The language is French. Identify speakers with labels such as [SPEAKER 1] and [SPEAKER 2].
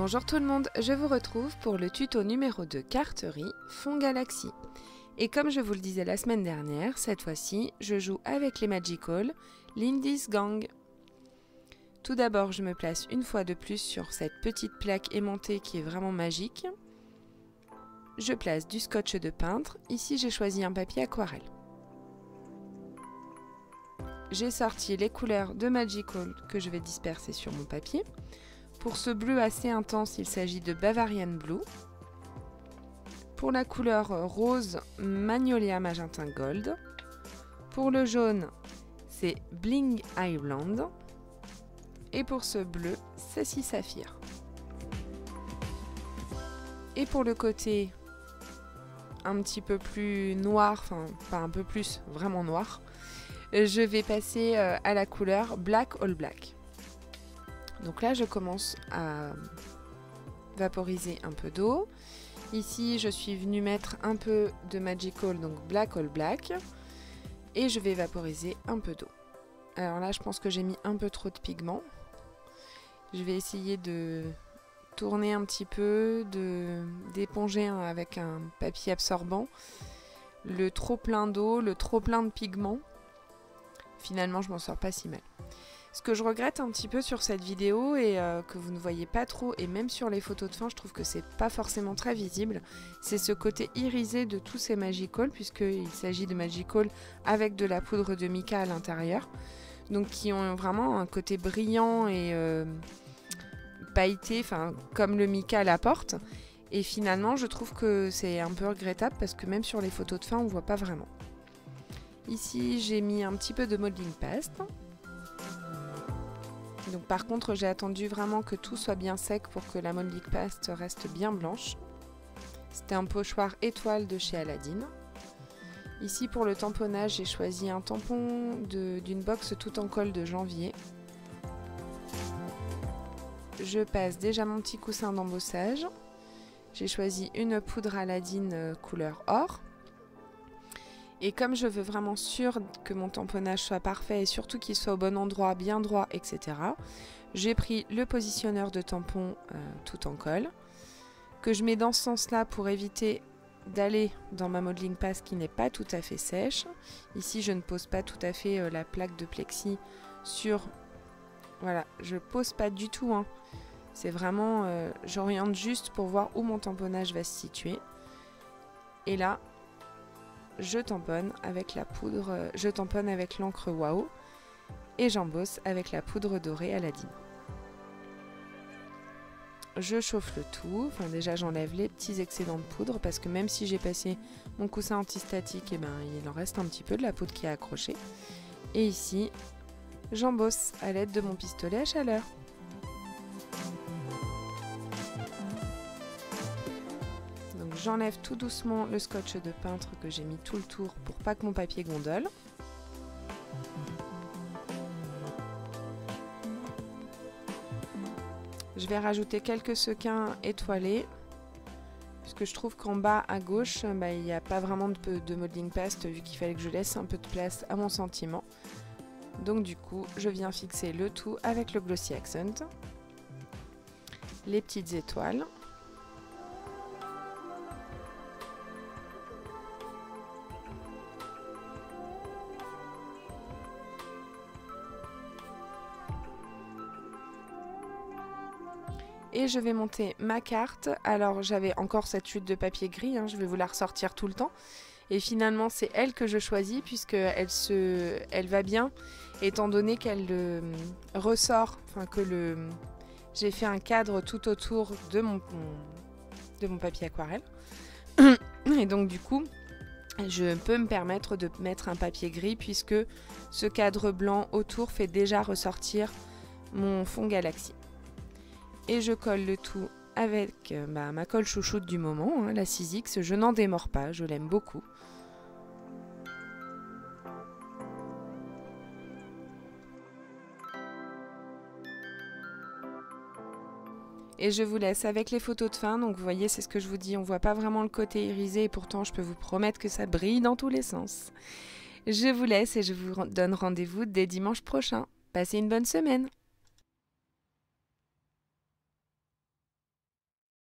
[SPEAKER 1] Bonjour tout le monde, je vous retrouve pour le tuto numéro 2 carterie Fond Galaxy. Et comme je vous le disais la semaine dernière, cette fois-ci, je joue avec les Magical Lindy's Gang. Tout d'abord, je me place une fois de plus sur cette petite plaque aimantée qui est vraiment magique. Je place du scotch de peintre. Ici, j'ai choisi un papier aquarelle. J'ai sorti les couleurs de Magical que je vais disperser sur mon papier. Pour ce bleu assez intense, il s'agit de Bavarian Blue. Pour la couleur rose, Magnolia Magenta Gold. Pour le jaune, c'est Bling Island. Et pour ce bleu, Sassy Saphir. Et pour le côté un petit peu plus noir, enfin pas un peu plus, vraiment noir, je vais passer à la couleur Black All Black. Donc là, je commence à vaporiser un peu d'eau. Ici, je suis venue mettre un peu de Magical, donc Black All Black. Et je vais vaporiser un peu d'eau. Alors là, je pense que j'ai mis un peu trop de pigment. Je vais essayer de tourner un petit peu, d'éponger avec un papier absorbant le trop plein d'eau, le trop plein de pigment. Finalement, je m'en sors pas si mal. Ce que je regrette un petit peu sur cette vidéo et que vous ne voyez pas trop, et même sur les photos de fin, je trouve que c'est pas forcément très visible, c'est ce côté irisé de tous ces Magical, puisqu'il s'agit de Magical avec de la poudre de mica à l'intérieur, donc qui ont vraiment un côté brillant et pailleté, enfin comme le mica l'apporte. Et finalement, je trouve que c'est un peu regrettable parce que même sur les photos de fin, on voit pas vraiment. Ici, j'ai mis un petit peu de modeling paste. Donc par contre, j'ai attendu vraiment que tout soit bien sec pour que la modeling paste reste bien blanche. C'était un pochoir étoile de chez Aladdin. Ici pour le tamponnage, j'ai choisi un tampon d'une box tout en colle de janvier. Je passe déjà mon petit coussin d'embossage. J'ai choisi une poudre Aladdin couleur or. Et comme je veux vraiment sûr que mon tamponnage soit parfait et surtout qu'il soit au bon endroit, bien droit, etc., j'ai pris le positionneur de tampon tout en colle, que je mets dans ce sens-là pour éviter d'aller dans ma modeling paste qui n'est pas tout à fait sèche. Ici, je ne pose pas tout à fait la plaque de plexi sur... Voilà, je pose pas du tout, hein. C'est vraiment... j'oriente juste pour voir où mon tamponnage va se situer. Et là... je tamponne avec la poudre, je tamponne avec l'encre Wow et j'embosse avec la poudre dorée Aladdin. Je chauffe le tout, enfin déjà j'enlève les petits excédents de poudre parce que même si j'ai passé mon coussin antistatique, et ben, il en reste un petit peu de la poudre qui est accrochée. Et ici, j'embosse à l'aide de mon pistolet à chaleur. J'enlève tout doucement le scotch de peintre que j'ai mis tout le tour pour pas que mon papier gondole. Je vais rajouter quelques sequins étoilés, puisque je trouve qu'en bas à gauche, il n'y a pas vraiment de modeling paste, vu qu'il fallait que je laisse un peu de place à mon sentiment. Donc du coup, je viens fixer le tout avec le Glossy Accent, les petites étoiles. Et je vais monter ma carte. Alors j'avais encore cette chute de papier gris, hein, je vais vous la ressortir tout le temps. Et finalement c'est elle que je choisis puisque elle va bien, étant donné qu'elle ressort, enfin que j'ai fait un cadre tout autour de mon papier aquarelle. Et donc du coup, je peux me permettre de mettre un papier gris puisque ce cadre blanc autour fait déjà ressortir mon fond Galaxy. Et je colle le tout avec ma colle chouchoute du moment, hein, la 6X. Je n'en démords pas, je l'aime beaucoup. Et je vous laisse avec les photos de fin. Donc vous voyez, c'est ce que je vous dis, on ne voit pas vraiment le côté irisé. Et pourtant, je peux vous promettre que ça brille dans tous les sens. Je vous laisse et je vous donne rendez-vous dès dimanche prochain. Passez une bonne semaine.